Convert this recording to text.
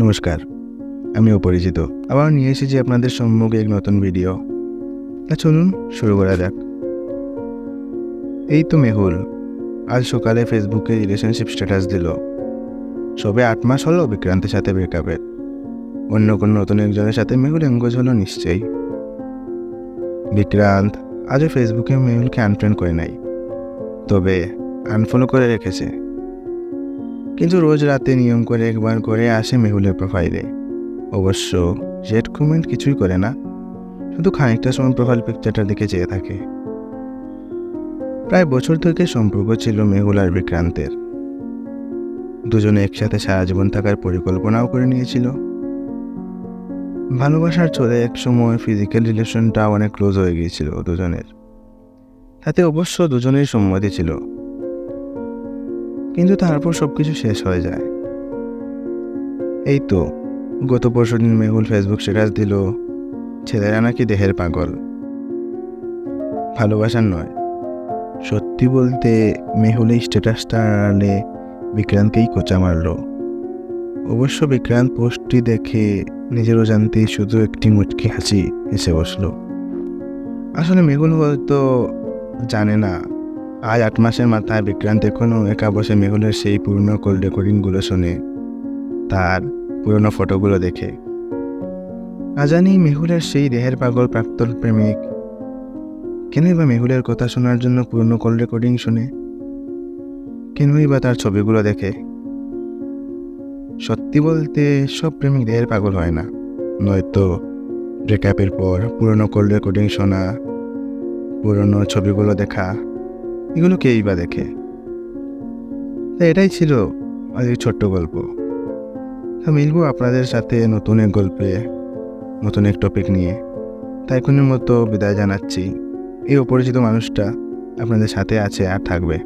নমস্কার, আমি অপরিচিত। আবার নিয়ে এসেছি আপনাদের সম্মুখে এক নতুন ভিডিও। চলুন শুরু করা যাক। এই তো মেহুল আজ সকালে ফেসবুকে রিলেশনশিপ স্ট্যাটাস দিল। সবে 8 মাস হলো বিক্রান্তের সাথে ব্রেকআপের। অন্য কোনো নতুন একজনের সাথে মেহুল এঙ্গেজ হলো নিশ্চয়ই। বিক্রান্ত আজও ফেসবুকে মেহুলকে আনফ্রেন্ড করে নাই, তবে আনফলো করে রেখেছে। কিন্তু রোজ রাতে নিয়ম করে একবার করে আসে মেহুলের প্রোফাইলে। অবশ্য জেড কমেন্ট কিছুই করে না, শুধু খানিকটা সময় প্রোফাইল পিকচারটার দিকে চেয়ে থাকে। প্রায় বছর থেকে সম্পর্ক ছিল মেহুল আর বিক্রান্তের। দুজনে একসাথে সারা জীবন থাকার পরিকল্পনাও করে নিয়েছিল। ভালোবাসার চলে এক সময় ফিজিক্যাল রিলেশনটা অনেক ক্লোজ হয়ে গিয়েছিল দুজনের। তাতে অবশ্য দুজনেই সম্মতি ছিল, কিন্তু তারপর সবকিছু শেষ হয়ে যায়। এই তো গত পরশুদিন মেহুল ফেসবুক স্ট্যাটাস দিল, ছেলেরা নাকি দেহের পাগল। ভালোবাসার নয়, সত্যি বলতে মেহুল এই স্ট্যাটাসটা আড়ালে বিক্রান্তকেই খোঁচা মারল। অবশ্য বিক্রান্ত পোস্টটি দেখে নিজের অজান্তেই শুধু একটি মুচকি হাসি হেসে বসল। আসলে মেহুল হয়তো জানে না, আজ 8 মাসের মাথায় বিক্রান্ত এখনও একা বসে মেহুলের সেই পুরনো কল রেকর্ডিংগুলো শোনে, তার পুরনো ফটোগুলো দেখে। না জানি মেহুলের সেই দেহের পাগল প্রাক্তন প্রেমিক কেনই বা মেহুলের কথা শোনার জন্য পুরনো কল রেকর্ডিং শুনে, কেনই বা তার ছবিগুলো দেখে। সত্যি বলতে সব প্রেমিক দেহের পাগল হয় না, নয়তো ব্রেকআপের পর পুরনো কল রেকর্ডিং শোনা, পুরনো ছবিগুলো দেখা, এগুলো কেই বা দেখে। তাই এটাই ছিল আজ এই ছোট্ট গল্প। মিলবো আপনাদের সাথে নতুন এক গল্পে, নতুন এক টপিক নিয়ে। তাই এখনের মতো বিদায় জানাচ্ছি। এই অপরিচিত মানুষটা আপনাদের সাথে আছে আর থাকবে।